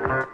All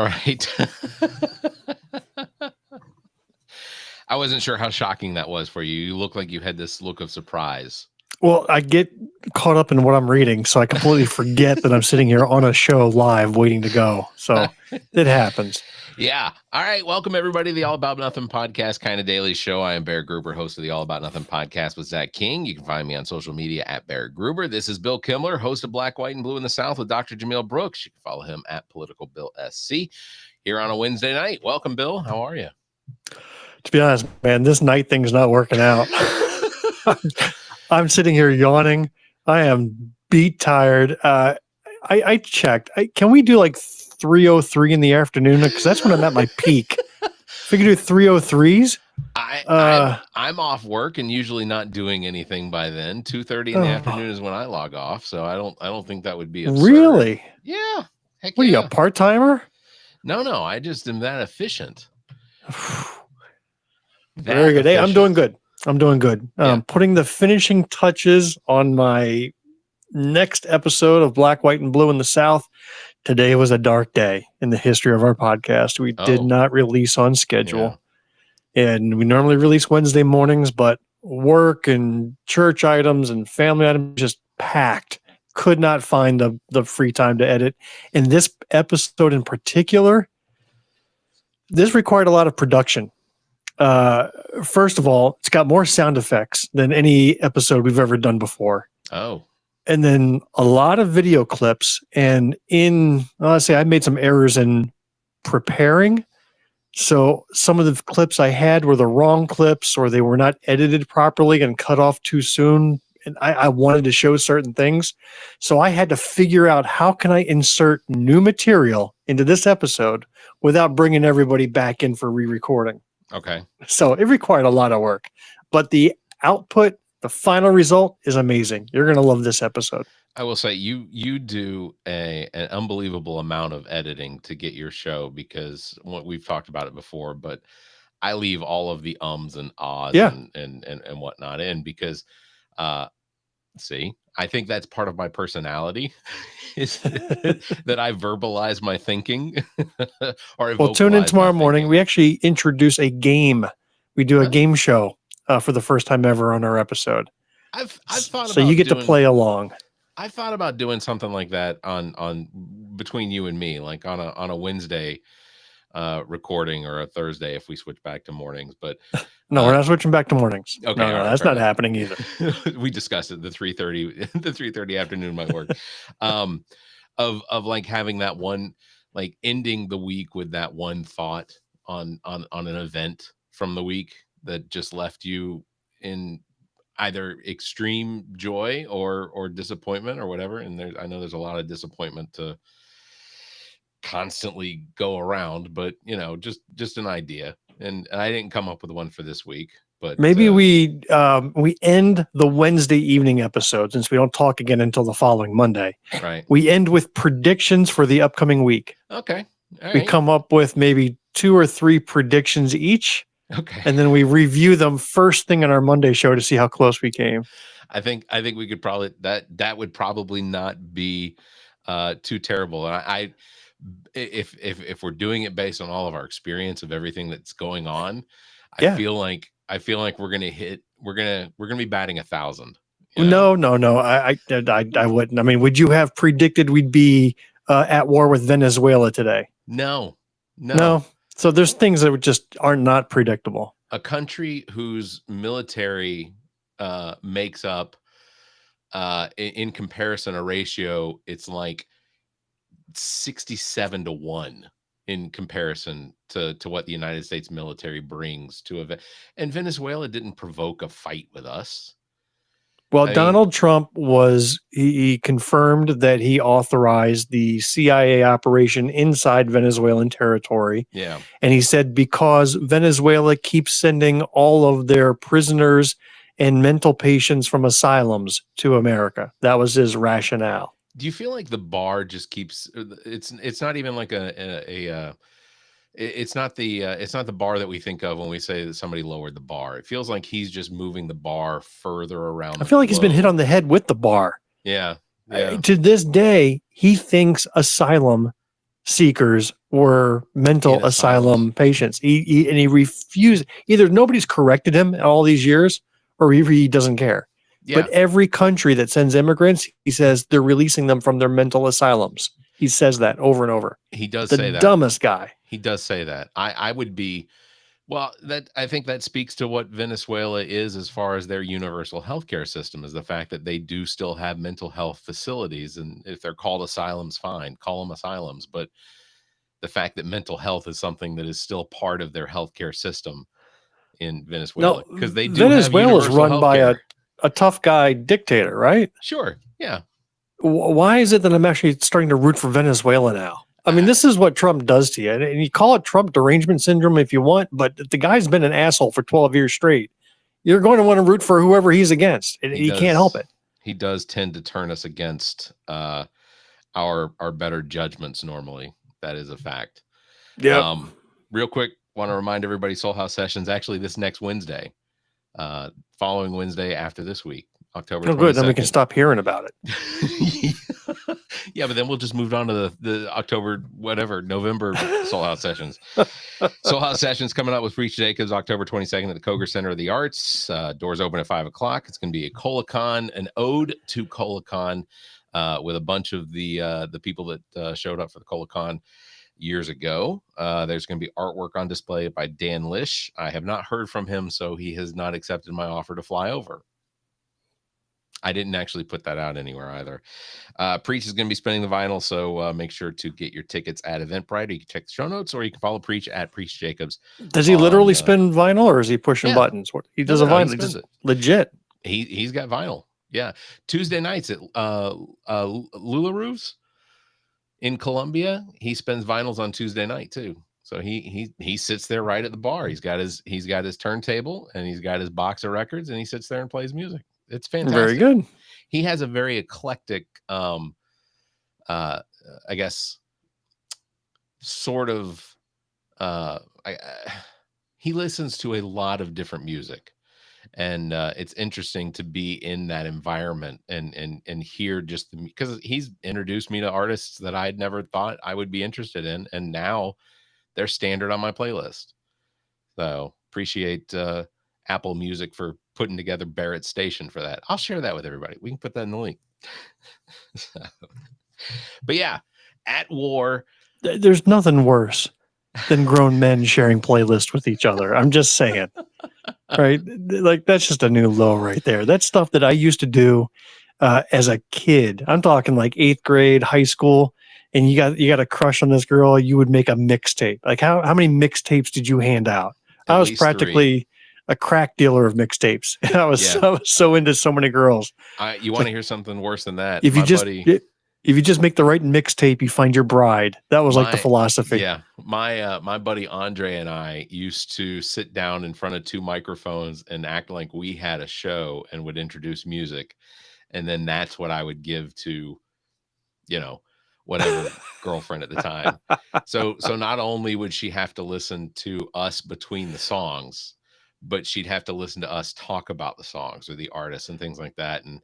right. I wasn't sure how shocking that was for you. You look like you had this look of surprise. Well, I get caught up in what I'm reading, so I completely forget that I'm sitting here on a show live waiting to go. So it happens. Yeah. All right. Welcome, everybody, to the All About Nothing podcast, kind of daily show. I am Barrett Gruber, host of the All About Nothing podcast with Zach King. You can find me on social media at Barrett Gruber. This is Bill Kimler, host of Black, White, and Blue in the South with Dr. Jamil Brooks. You can follow him at Political Bill SC here on a Wednesday night. Welcome, Bill. How are you? To be honest, man, this night thing's not working out. I'm sitting here yawning. I am beat tired. I checked. Can we do like 3:03 in the afternoon? Because that's when I'm at my peak. If we could do 3:03s. I'm off work and usually not doing anything by then. 2:30 in the afternoon is when I log off. So I don't think that would be absurd. Really? Yeah. Heck what yeah. Are you, a part-timer? No. I just am that efficient. Very good. Hey, I'm doing good. Putting the finishing touches on my next episode of Black, White, and Blue in the South. Today was a dark day in the history of our podcast. We did not release on schedule. Yeah. And we normally release Wednesday mornings, but work and church items and family items just packed. Could not find the free time to edit. And this episode in particular, this required a lot of production. First of all, it's got more sound effects than any episode we've ever done before. Oh. And then a lot of video clips. And I made some errors in preparing. So some of the clips I had were the wrong clips, or they were not edited properly and cut off too soon. And I wanted to show certain things. So I had to figure out, how can I insert new material into this episode without bringing everybody back in for re-recording. Okay. So it required a lot of work, but the output, the final result is amazing. You're going to love this episode. I will say you do an unbelievable amount of editing to get your show, because we've talked about it before, but I leave all of the ums and ahs and whatnot in, because I think that's part of my personality is that I verbalize my thinking. Well, tune in tomorrow morning. We actually introduce a game. We do a game show for the first time ever on our episode. I've thought so you get to play along. I thought about doing something like that on between you and me, like on a Wednesday recording, or a Thursday if we switch back to mornings. But no, we're not switching back to mornings. Okay, no, that's not happening either. We discussed it. The 3:30 afternoon might work. Of like having that one, like ending the week with that one thought on an event from the week that just left you in either extreme joy or disappointment or whatever. And I know there's a lot of disappointment to constantly go around, but just an idea. And I didn't come up with one for this week, but maybe we end the Wednesday evening episode, since we don't talk again until the following Monday. Right. We end with predictions for the upcoming week. Okay. All right. We come up with maybe 2 or 3 predictions each. Okay. And then we review them first thing on our Monday show to see how close we came. I think we could probably, that would probably not be too terrible. And if we're doing it based on all of our experience of everything that's going on, I feel like we're gonna be batting 1,000. No. I wouldn't. I mean, would you have predicted we'd be at war with Venezuela today? No. So there's things that just are not predictable. A country whose military makes up, in comparison, a ratio, it's like 67-1 in comparison to what the United States military brings to a. And Venezuela didn't provoke a fight with us. Well, I mean, Donald Trump he confirmed that he authorized the CIA operation inside Venezuelan territory. yeah. And he said because Venezuela keeps sending all of their prisoners and mental patients from asylums to America. That was his rationale. Do you feel like the bar just keeps? It's not even like it's not the bar that we think of when we say that somebody lowered the bar. It feels like he's just moving the bar further around. I feel like he's been hit on the head with the bar. Yeah. To this day, he thinks asylum seekers were mental asylum patients. He refused. Either nobody's corrected him all these years, or he doesn't care. Yeah. But every country that sends immigrants, he says they're releasing them from their mental asylums. He says that over and over. He does say that. The dumbest guy. He does say that. I would be, well, I think that speaks to what Venezuela is as far as their universal healthcare system, is the fact that they do still have mental health facilities. And if they're called asylums, fine, call them asylums. But the fact that mental health is something that is still part of their healthcare system in Venezuela, because they do. Venezuela is run by a tough guy dictator, right? Sure. Yeah. Why is it that I'm actually starting to root for Venezuela now? I mean, this is what Trump does to you. And you call it Trump derangement syndrome if you want, but the guy's been an asshole for 12 years straight. You're going to want to root for whoever he's against. And he can't help it. He does tend to turn us against our better judgments normally. That is a fact. Yeah. Real quick, want to remind everybody, SoulHAUS Sessions actually this next Wednesday, following Wednesday after this week, October 22nd. Good. Then we can stop hearing about it. Yeah, but then we'll just move on to the October, November SoulHAUS Sessions. SoulHAUS Sessions coming out with Preach Jacobs October 22nd at the Koger Center of the Arts. Doors open at 5 o'clock. It's going to be a Colacon, an ode to Colacon, with a bunch of the people that showed up for the Colacon years ago. There's going to be artwork on display by Dan Lish. I have not heard from him, so he has not accepted my offer to fly over. I didn't actually put that out anywhere either. Preach is going to be spinning the vinyl, so make sure to get your tickets at Eventbrite. You can check the show notes, or you can follow Preach at Preach Jacobs. Does he literally spin vinyl, or is he pushing buttons? He does a vinyl. He just legit. He's got vinyl. Yeah. Tuesday nights at Lularoos in Colombia. He spins vinyls on Tuesday night too. So he sits there right at the bar. He's got his turntable and he's got his box of records, and he sits there and plays music. It's fantastic. Very good. He has a very eclectic, I guess, sort of. He listens to a lot of different music, and it's interesting to be in that environment and hear just because he's introduced me to artists that I'd never thought I would be interested in, and now they're standard on my playlist. So appreciate Apple Music for putting together Barrett Station for that. I'll share that with everybody. We can put that in the link. But yeah, at war. There's nothing worse than grown men sharing playlists with each other. I'm just saying, right? Like that's just a new low right there. That's stuff that I used to do as a kid. I'm talking like 8th grade, high school. And you got a crush on this girl. You would make a mixtape. Like how many mixtapes did you hand out? I was practically 3. A crack dealer of mixtapes. I was so into so many girls. You want to hear something worse than that? If you just make the right mixtape, you find your bride. That was like the philosophy. Yeah. My buddy Andre and I used to sit down in front of 2 microphones and act like we had a show and would introduce music. And then that's what I would give to, whatever girlfriend at the time. So not only would she have to listen to us between the songs, but she'd have to listen to us talk about the songs or the artists and things like that. And,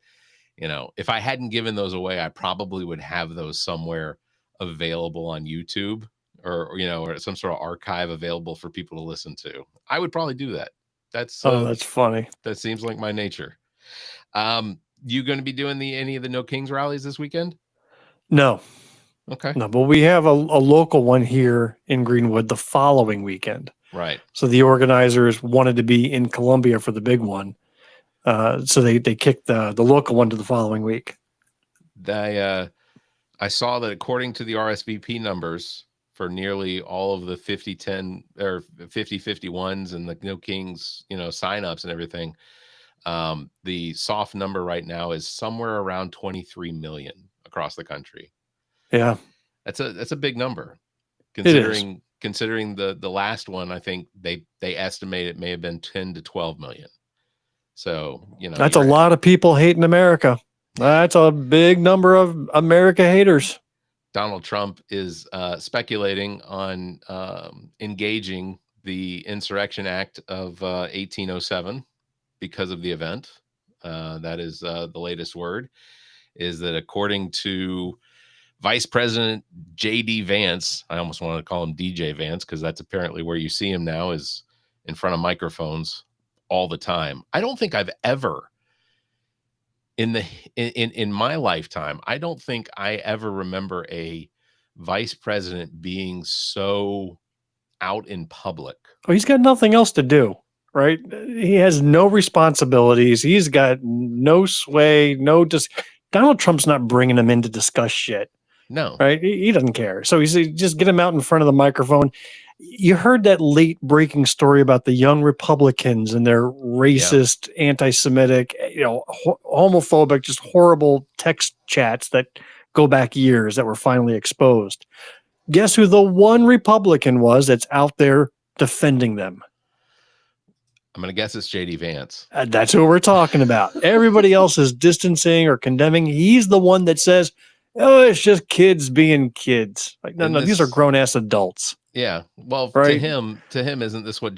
if I hadn't given those away, I probably would have those somewhere available on YouTube or some sort of archive available for people to listen to. I would probably do that. That's funny. That seems like my nature. You going to be doing any of the No Kings rallies this weekend? No. Okay. No, but we have a local one here in Greenwood the following weekend. Right. So the organizers wanted to be in Columbia for the big one. So they kicked the local one to the following week. I saw that according to the RSVP numbers for nearly all of the 50-10 or 50-51s and the No Kings, signups and everything, the soft number right now is somewhere around 23 million across the country. Yeah, that's a big number, considering the last one. I think they estimate it may have been 10 to 12 million. So that's a lot of people hating America. That's a big number of America haters. Donald Trump is speculating on engaging the Insurrection Act of 1807 because of the event. That is the latest word, is that according to Vice President J.D. Vance, I almost wanted to call him DJ Vance because that's apparently where you see him now, is in front of microphones all the time. I don't think I've ever in my lifetime, I don't think I ever remember a vice president being so out in public. Oh, he's got nothing else to do, right? He has no responsibilities. He's got no sway, Donald Trump's not bringing him in to discuss shit. No. Right? He doesn't care. So he's just get him out in front of the microphone. You heard that late breaking story about the young Republicans and their racist, anti-Semitic, homophobic, just horrible text chats that go back years that were finally exposed. Guess who the one Republican was that's out there defending them? I'm going to guess it's J.D. Vance. That's who we're talking about. Everybody else is distancing or condemning. He's the one that says, oh, it's just kids being kids. Like, no, these are grown-ass adults. Yeah. Well, right? to him, isn't this what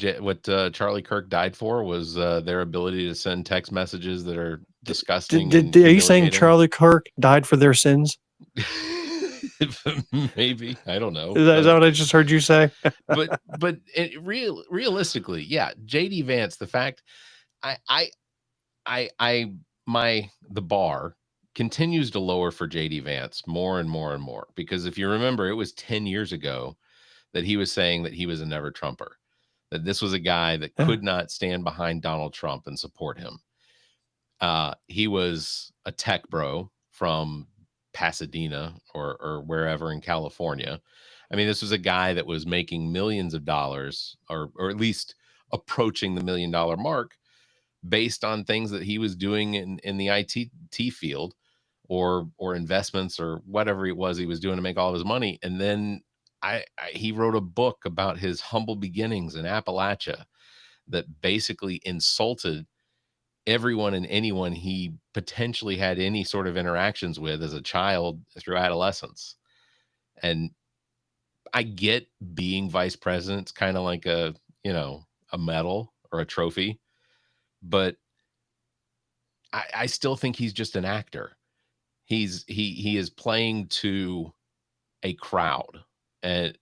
Charlie Kirk died for? Was their ability to send text messages that are disgusting? Are you saying Charlie Kirk died for their sins? Maybe. I don't know. Is that what I just heard you say? but realistically, yeah, J.D. Vance. The fact, the bar continues to lower for J.D. Vance more and more and more, because if you remember, it was 10 years ago that he was saying that he was a never Trumper, that this was a guy that could not stand behind Donald Trump and support him. He was a tech bro from Pasadena or wherever in California. I mean, this was a guy that was making millions of dollars, or at least approaching the $1 million mark, based on things that he was doing in the IT field or investments or whatever it was he was doing to make all of his money. And then he wrote a book about his humble beginnings in Appalachia that basically insulted everyone and anyone he potentially had any sort of interactions with as a child through adolescence. And I get being vice president, it's kind of like a medal or a trophy, but I still think he's just an actor. He is playing to a crowd, and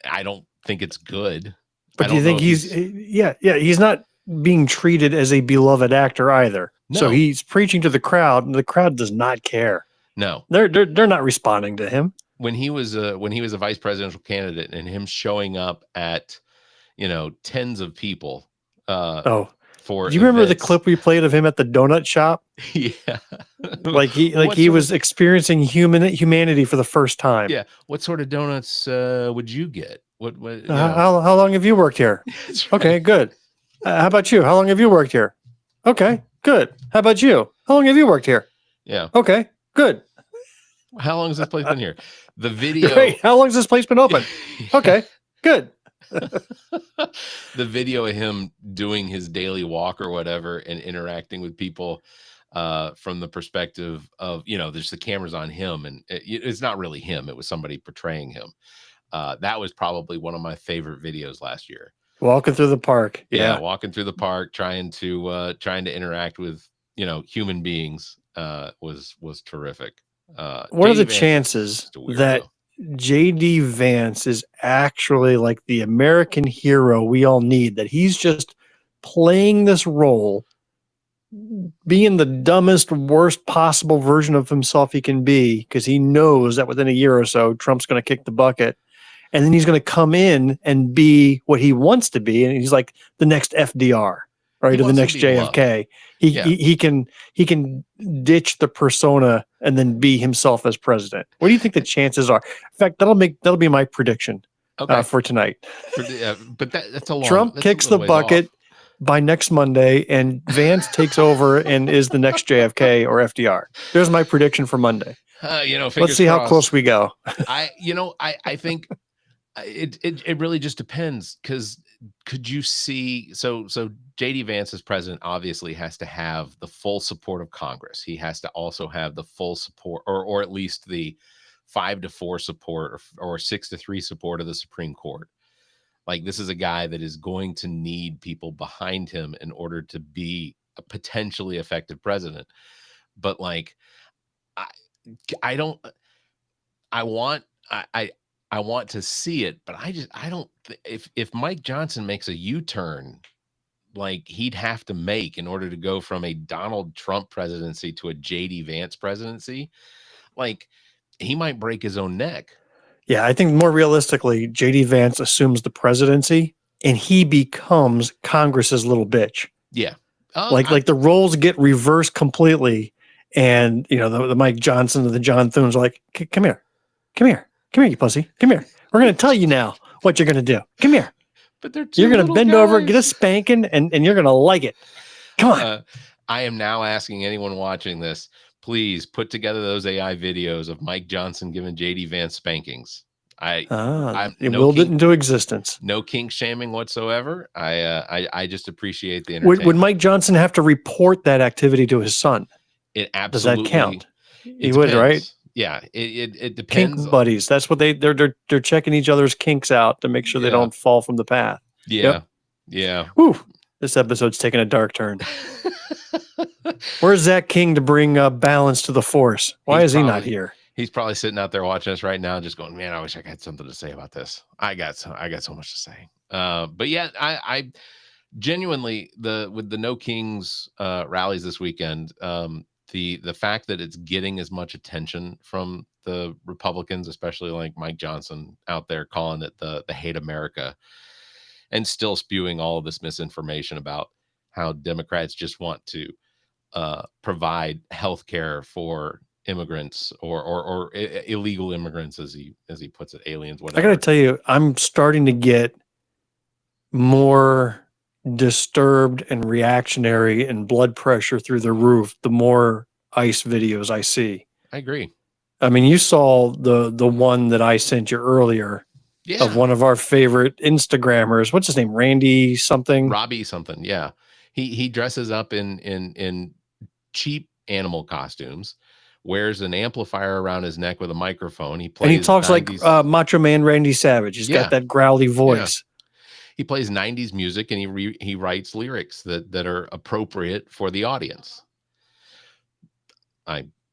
I don't think it's good. But do you think he's not being treated as a beloved actor either? No. So he's preaching to the crowd, and the crowd does not care. No, they're not responding to him. When he was a vice presidential candidate, and him showing up at tens of people. For do you remember the clip we played of him at the donut shop? Yeah, like he was experiencing humanity for the first time. Yeah. What sort of donuts would you get? What how long have you worked here? Right. Okay, good. How about you? How long have you worked here? Okay, good. How about you? How long have you worked here? Yeah. Okay, good. How long has this place been here? The video. Great. How long has this place been open? Okay, good. The video of him doing his daily walk or whatever and interacting with people from the perspective of, there's the cameras on him, and it's not really him. It was somebody portraying him. That was probably one of my favorite videos last year. Walking through the park. Yeah. Walking through the park, trying to interact with, human beings was terrific. What are the chances that J.D. Vance is actually like the American hero we all need, that he's just playing this role being the dumbest, worst possible version of himself he can be, because he knows that within a year or so, Trump's going to kick the bucket. And then he's going to come in and be what he wants to be. And he's like the next FDR, right? Or the next JFK. He can ditch the persona and then be himself as president. What do you think the chances are? In fact, that'll be my prediction for tonight. But that's a long. Trump kicks the bucket by next Monday, and Vance takes over and is the next JFK or FDR. There's my prediction for Monday. Let's see how close we go. I think it really just depends, because could you see, so JD Vance as president obviously has to have the full support of Congress. He has to also have the full support, or at least the 5-4 support or 6-3 support of the Supreme Court. Like, this is a guy that is going to need people behind him in order to be a potentially effective president. But like, I want to see it, but I don't, if Mike Johnson makes a U-turn, like he'd have to make in order to go from a Donald Trump presidency to a JD Vance presidency, like he might break his own neck. Yeah, I think more realistically, JD Vance assumes the presidency and he becomes Congress's little bitch. Yeah. Like the roles get reversed completely. And, the Mike Johnson and the John Thunes are like, come here, you pussy. Come here. We're going to tell you now what you're going to do. Come here. But you're going to bend over, get a spanking, and you're going to like it. Come on. I am now asking anyone watching this, please put together those AI videos of Mike Johnson giving JD Vance spankings. It willed it into existence. No kink shaming whatsoever. I just appreciate the entertainment. Would Mike Johnson have to report that activity to his son? It absolutely does that count? He would, right? Yeah, it depends. Kink buddies. That's what they're checking each other's kinks out to make sure they don't fall from the path. Yeah. Yeah. Whew. This episode's taking a dark turn. Where's Zach King to bring balance to the force? Why is he not here? He's probably sitting out there watching us right now, just going, "Man, I wish I had something to say about this. I got so much to say." But yeah, I genuinely, with the No Kings rallies this weekend, the fact that it's getting as much attention from the Republicans, especially like Mike Johnson out there calling it the hate America, and still spewing all of this misinformation about how Democrats just want to provide health care for immigrants or illegal immigrants, as he puts it, aliens, whatever. I got to tell you, I'm starting to get more disturbed and reactionary and blood pressure through the roof the more ICE videos I see. I agree. I mean, you saw the one that I sent you earlier of one of our favorite Instagrammers. What's his name? Randy something? Robbie something. Yeah. He dresses up in cheap animal costumes, wears an amplifier around his neck with a microphone. He talks 90s, like Macho Man Randy Savage. He's got that growly voice. Yeah. He plays 90s music, and he writes lyrics that are appropriate for the audience.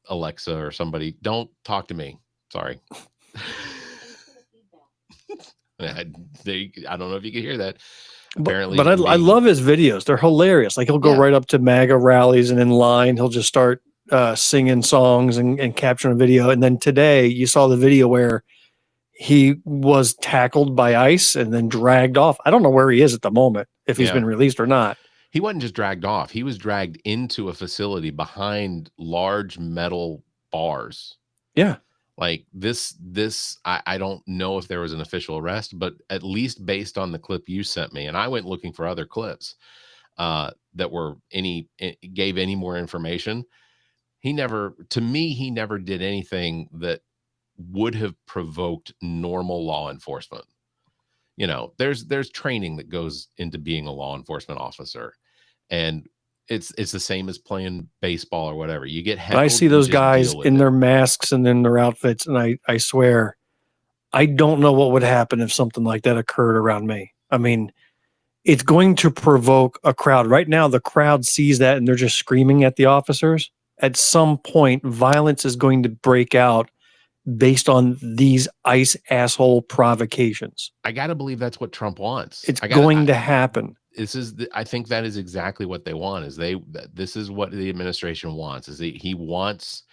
Alexa or somebody, don't talk to me. Sorry. I don't know if you can hear that. Apparently, but I love his videos. They're hilarious. Like he'll go right up to MAGA rallies, and in line he'll just start singing songs and capturing a video. And then today you saw the video where he was tackled by ICE and then dragged off. I don't know where he is at the moment, if he's been released or not. He wasn't just dragged off. He was dragged into a facility behind large metal bars. Yeah. Like this, I don't know if there was an official arrest, but at least based on the clip you sent me, and I went looking for other clips that gave any more information. He never did anything that would have provoked normal law enforcement. There's training that goes into being a law enforcement officer, and it's the same as playing baseball or whatever. You get heckled. I see those guys in their masks and in their outfits, and I swear, I don't know what would happen if something like that occurred around me. I mean, it's going to provoke a crowd. Right now, the crowd sees that and they're just screaming at the officers. At some point, violence is going to break out based on these ICE asshole provocations. I got to believe that's what Trump wants. It's going to happen. I think that is exactly what they want. This is what the administration wants. He wants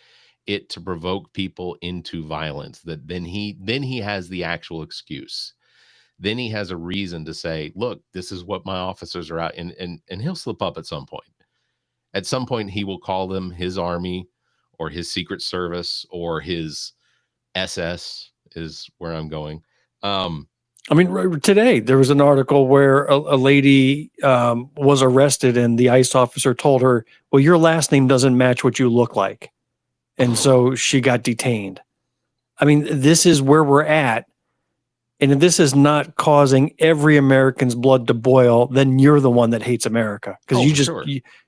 it to provoke people into violence. That then he has the actual excuse. Then he has a reason to say, look, this is what my officers are out, and he'll slip up at some point. At some point, he will call them his army or his Secret Service or his SS is where I'm going. I mean, today there was an article where a lady was arrested, and the ICE officer told her, well, your last name doesn't match what you look like. And so she got detained. I mean, this is where we're at. And if this is not causing every American's blood to boil, then you're the one that hates America, because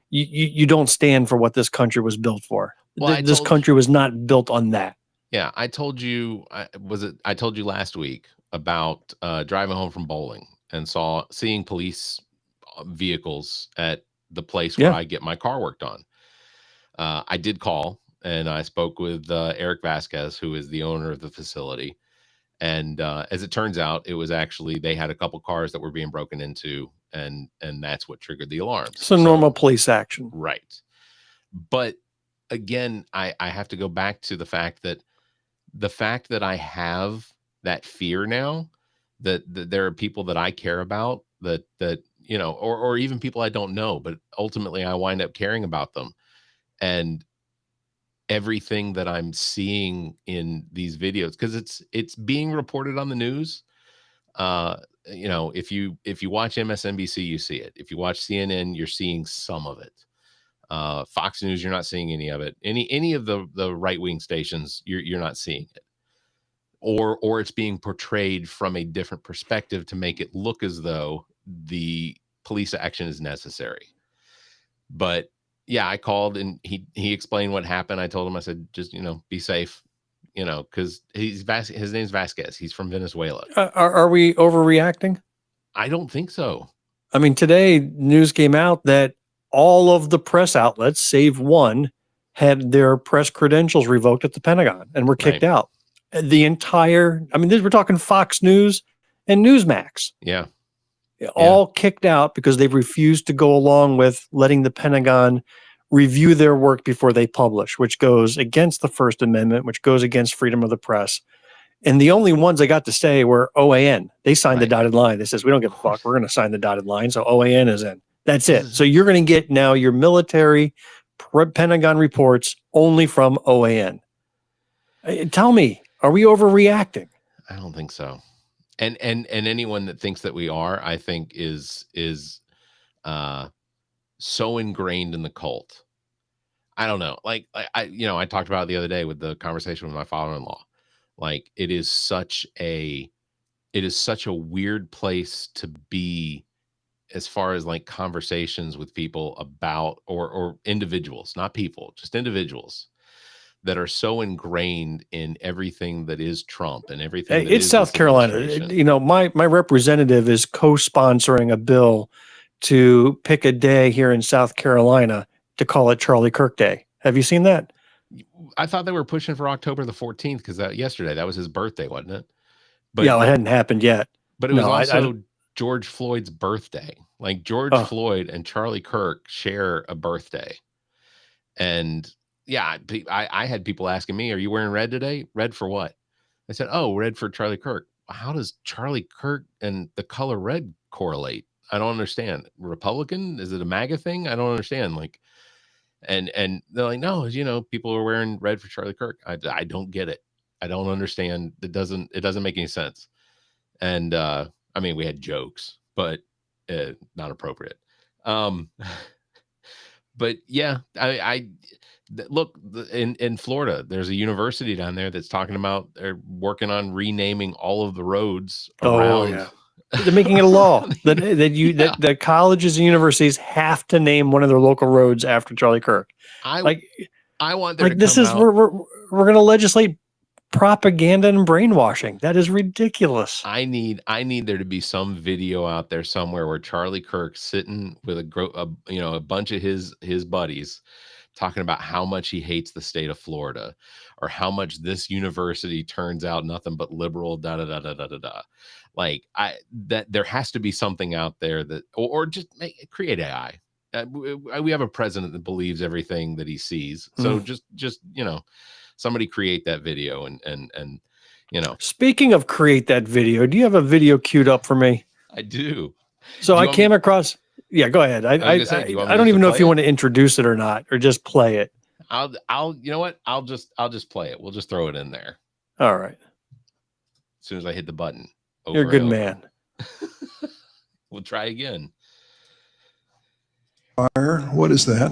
you don't stand for what this country was built for. Well, this country was not built on that. Yeah, I told you. I told you last week about driving home from bowling and seeing police vehicles at the place where I get my car worked on. I did call and I spoke with Eric Vasquez, who is the owner of the facility. And as it turns out, it was actually, they had a couple cars that were being broken into, and that's what triggered the alarms. So normal police action. Right. But again, I have to go back to the fact that I have that fear now, that there are people that I care about that you know, or even people I don't know, but ultimately I wind up caring about them. And everything that I'm seeing in these videos, because it's being reported on the news. You know, if you watch MSNBC, you see it. If you watch CNN, you're seeing some of it. Fox News, you're not seeing any of it. Any of the right-wing stations, you're not seeing it. Or it's being portrayed from a different perspective to make it look as though the police action is necessary. But yeah, I called and he explained what happened. I told him, I said, just, you know, be safe, you know, because his name's Vasquez. He's from Venezuela. Are we overreacting? I don't think so. I mean, today news came out that all of the press outlets, save one, had their press credentials revoked at the Pentagon and were kicked out. The entire, I mean, we're talking Fox News and Newsmax. Yeah. All kicked out because they've refused to go along with letting the Pentagon review their work before they publish, which goes against the First Amendment, which goes against freedom of the press. And the only ones that got to stay were OAN. They signed the dotted line. They says, we don't give a fuck. We're going to sign the dotted line. So OAN is in. That's it. So you're going to get now your military Pentagon reports only from OAN. Tell me, are we overreacting? I don't think so. And anyone that thinks that we are, I think is so ingrained in the cult. I don't know. Like I talked about it the other day with the conversation with my father-in-law. Like it is such a weird place to be as far as like conversations with people about or individuals, not people, just individuals that are so ingrained in everything that is Trump and everything. It's South Carolina. You know, my representative is co-sponsoring a bill to pick a day here in South Carolina to call it Charlie Kirk Day. Have you seen that? I thought they were pushing for October the 14th because yesterday that was his birthday, wasn't it? But yeah, it hadn't happened yet. But it was also George Floyd's birthday. Like George Floyd and Charlie Kirk share a birthday, and yeah, I had people asking me, are you wearing red today? Red for what? I said, oh, red for Charlie Kirk. How does Charlie Kirk and the color red correlate? I don't understand. Republican? Is it a MAGA thing? I don't understand. Like, and they're like, no, you know, people are wearing red for Charlie Kirk. I don't get it. I don't understand. It doesn't make any sense. And I mean, we had jokes, but not appropriate. But yeah, I look in Florida, there's a university down there that's talking about they're working on renaming all of the roads around. Oh, yeah. They're making it a law that colleges and universities have to name one of their local roads after Charlie Kirk. I want there like to this come is out. we're going to legislate propaganda and brainwashing. That is ridiculous. I need there to be some video out there somewhere where Charlie Kirk's sitting with a bunch of his buddies talking about how much he hates the state of Florida, or how much this university turns out nothing but liberal, da da da da da da da. Like that there has to be something out there that, or just create AI. We have a president that believes everything that he sees. So just somebody create that video and Speaking of create that video, do you have a video queued up for me? I do. So I came across. Yeah, go ahead. I don't even know if you want to introduce it or not, or just play it. I'll you know what? I'll just play it. We'll just throw it in there. All right. As soon as I hit the button. You're a good man. We'll try again. Choir, what is that?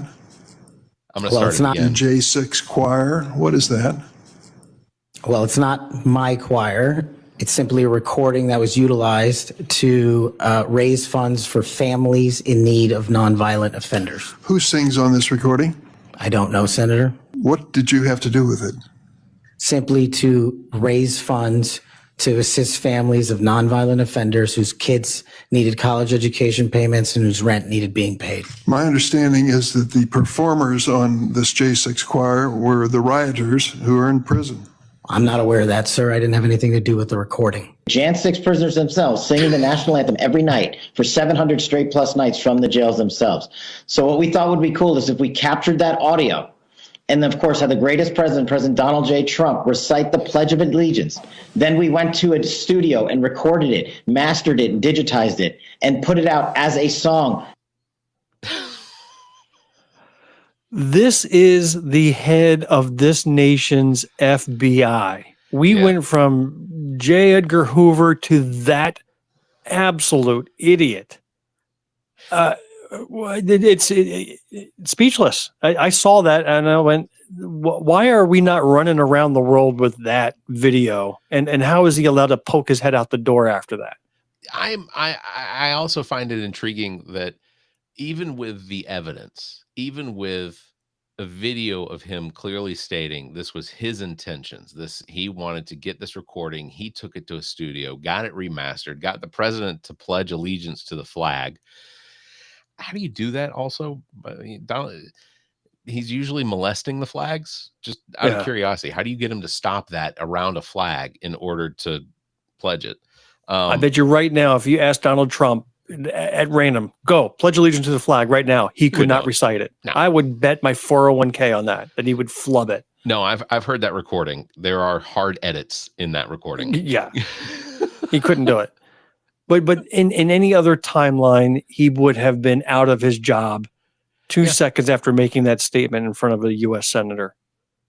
I'm going to start again. J6 choir, what is that? Well, it's not my choir. It's simply a recording that was utilized to raise funds for families in need of nonviolent offenders. Who sings on this recording? I don't know, Senator. What did you have to do with it? Simply to raise funds to assist families of nonviolent offenders whose kids needed college education payments and whose rent needed being paid. My understanding is that the performers on this J6 choir were the rioters who are in prison. I'm not aware of that, sir. I didn't have anything to do with the recording. Jan 6 prisoners themselves singing the national anthem every night for 700 straight plus nights from the jails themselves. So what we thought would be cool is if we captured that audio and then, of course, had the greatest president, President Donald J. Trump, recite the Pledge of Allegiance. Then we went to a studio and recorded it, mastered it, and digitized it, and put it out as a song. This is the head of this nation's FBI. We went from J. Edgar Hoover to that absolute idiot. It's speechless. I saw that and I went, why are we not running around the world with that video? And how is he allowed to poke his head out the door after that? I also find it intriguing that even with the evidence, even with a video of him clearly stating this was his intentions, he wanted to get this recording, he took it to a studio, got it remastered, got the president to pledge allegiance to the flag. How do you do that also? I mean, he's usually molesting the flags. Just out of curiosity, how do you get him to stop that around a flag in order to pledge it? I bet you right now, if you ask Donald Trump at random, go pledge allegiance to the flag right now, he could not recite it. No. I would bet my 401k on that he would flub it. No, I've heard that recording. There are hard edits in that recording. Yeah, he couldn't do it. But in any other timeline, he would have been out of his job 2 seconds after making that statement in front of a U.S. senator,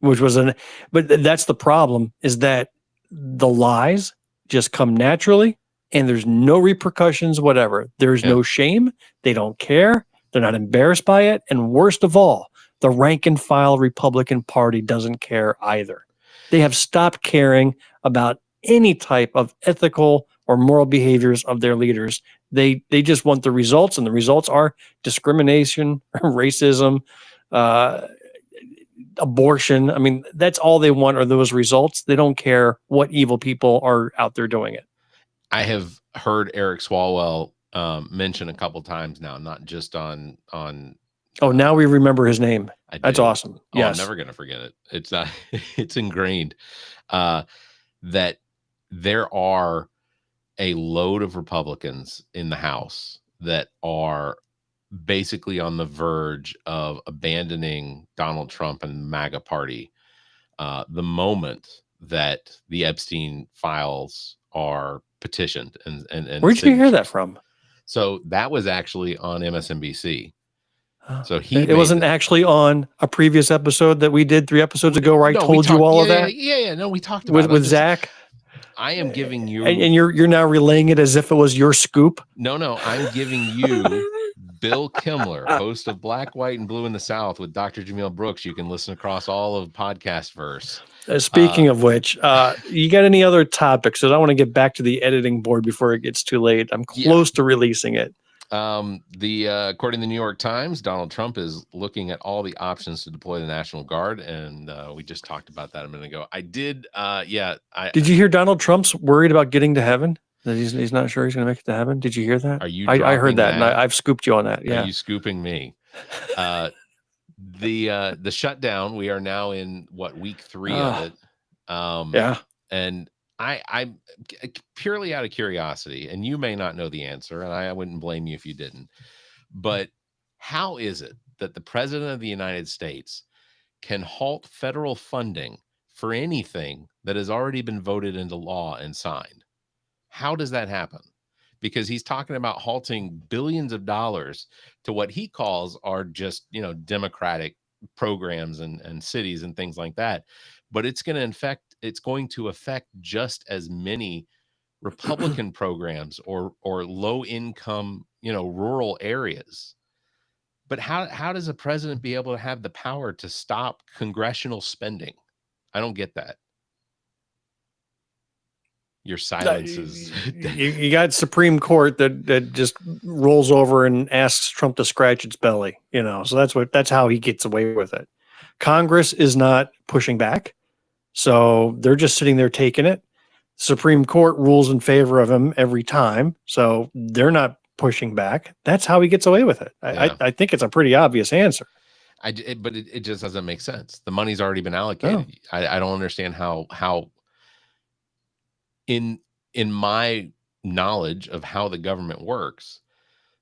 but that's the problem, is that the lies just come naturally and there's no repercussions, whatever. There's no shame. They don't care. They're not embarrassed by it. And worst of all, the rank and file Republican Party doesn't care either. They have stopped caring about any type of ethical or moral behaviors of their leaders. They just want the results, and the results are discrimination, racism, abortion. I mean, that's all they want are those results. They don't care what evil people are out there doing it. I have heard Eric Swalwell mention a couple times now, not just on. Oh, now we remember his name. That's awesome. Yes. I'm never going to forget it. It's not. It's ingrained that there are a load of Republicans in the House that are basically on the verge of abandoning Donald Trump and the MAGA party the moment that the Epstein files are petitioned. And where'd you hear that from? So that was actually on MSNBC. So it wasn't actually on a previous episode that we did 3 episodes ago where I told you all of that? Yeah. No, we talked about with Zach. I am giving you, and you're now relaying it as if it was your scoop. No, I'm giving you Bill Kimler, host of Black, White, and Blue in the South with Dr. Jamil Brooks. You can listen across all of Podcastverse. Speaking of which, you got any other topics? Because I want to get back to the editing board before it gets too late. I'm close to releasing it. According to the New York Times, Donald Trump is looking at all the options to deploy the National Guard, and we just talked about that a minute ago. Did you hear Donald Trump's worried about getting to heaven? That he's not sure he's going to make it to heaven? Did you hear that? Are you? I heard that, and I've scooped you on that. Yeah. Are you scooping me? The shutdown, we are now in week 3 of it. Yeah. And I purely out of curiosity, and you may not know the answer, and I wouldn't blame you if you didn't, but how is it that the president of the United States can halt federal funding for anything that has already been voted into law and signed? How does that happen? Because he's talking about halting billions of dollars to what he calls are just, democratic programs and cities and things like that. But it's going to affect just as many Republican programs or low income, rural areas. But how does a president be able to have the power to stop congressional spending? I don't get that. Your silence is you got Supreme Court that just rolls over and asks Trump to scratch its belly, so that's how he gets away with it. Congress is not pushing back, so they're just sitting there taking it. Supreme Court rules in favor of him every time, so they're not pushing back. That's how he gets away with it. I think it's a pretty obvious answer. But it just doesn't make sense. The money's already been allocated. Oh. I don't understand how in my knowledge of how the government works,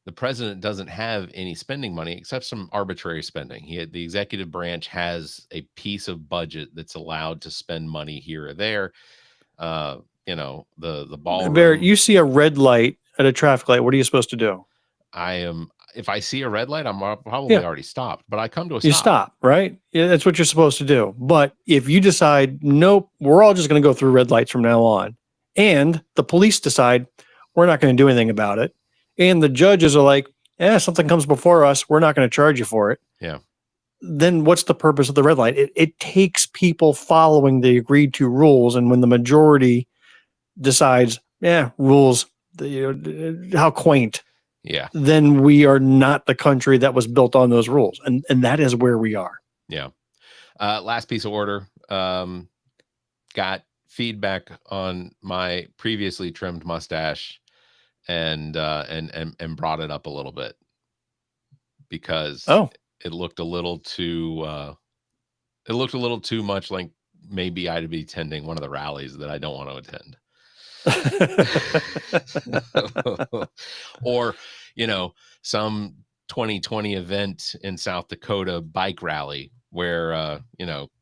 the president doesn't have any spending money except some arbitrary spending. The executive branch has a piece of budget that's allowed to spend money here or there. The ballroom. Barrett, you see a red light at a traffic light. What are you supposed to do? If I see a red light, I'm probably already stopped, but I come to a stop. You stop, right? Yeah, that's what you're supposed to do. But if you decide, nope, we're all just going to go through red lights from now on, and the police decide we're not going to do anything about it, and the judges are like, something comes before us, we're not going to charge you for it. Yeah. Then what's the purpose of the red light? It takes people following the agreed to rules, and when the majority decides, rules, how quaint. Yeah. Then we are not the country that was built on those rules. And that is where we are. Yeah. Last piece of order. Got feedback on my previously trimmed mustache and brought it up a little bit because it looked a little too much like maybe I'd be attending one of the rallies that I don't want to attend. Or some 2020 event in South Dakota bike rally where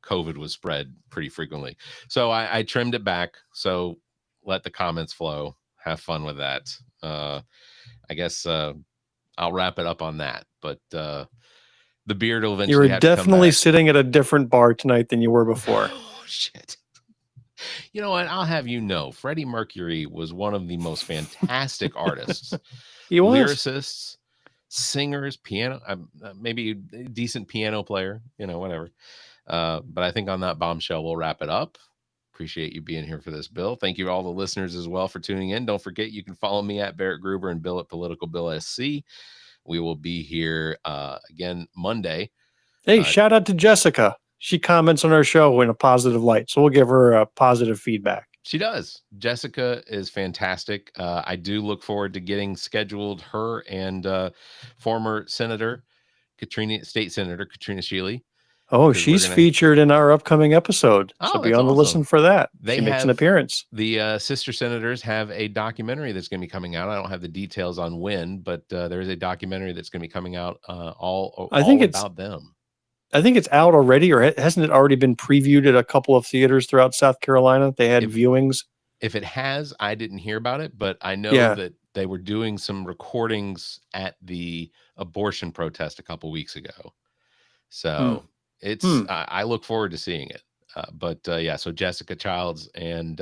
COVID was spread pretty frequently. So I trimmed it back, so let the comments flow, have fun with that. I guess I'll wrap it up on that, but the beard will eventually You're definitely sitting at a different bar tonight than you were before. Oh shit. You know what? I'll have you know, Freddie Mercury was one of the most fantastic artists. He was. Lyricists, singers, piano, maybe a decent piano player, whatever. But I think on that bombshell, we'll wrap it up. Appreciate you being here for this, Bill. Thank you to all the listeners as well for tuning in. Don't forget, you can follow me at Barrett Gruber and Bill at Political Bill SC. We will be here again Monday. Hey, shout out to Jessica. She comments on our show in a positive light, so we'll give her a positive feedback. She does. Jessica is fantastic. I do look forward to getting scheduled her and former State Senator Katrina Shealy. Oh, she's featured in our upcoming episode, so be on the listen for that. She makes an appearance. The sister senators have a documentary that's going to be coming out. I don't have the details on when, but there is a documentary that's going to be coming out all about them. I think it's out already, or hasn't it already been previewed at a couple of theaters throughout South Carolina? They had viewings. If it has, I didn't hear about it, but I know that they were doing some recordings at the abortion protest a couple weeks ago. So I look forward to seeing it. So Jessica Childs and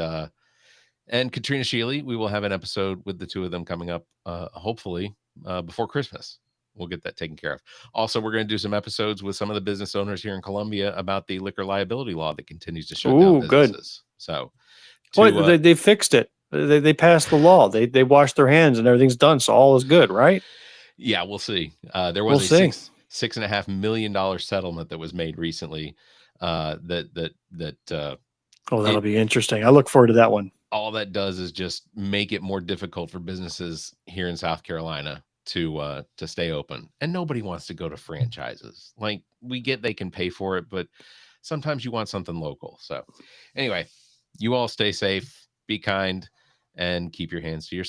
Katrina Shealy, we will have an episode with the two of them coming up, hopefully before Christmas. We'll get that taken care of. Also, we're going to do some episodes with some of the business owners here in Columbia about the liquor liability law that continues to shut down businesses. Good. So, they fixed it. They passed the law. They washed their hands and everything's done. So all is good, right? Yeah, we'll see. There was a $6.5 million settlement that was made recently. That'll be interesting. I look forward to that one. All that does is just make it more difficult for businesses here in South Carolina to stay open. And nobody wants to go to franchises. Like, we get they can pay for it, but sometimes you want something local. So anyway, you all stay safe, be kind, and keep your hands to yourself.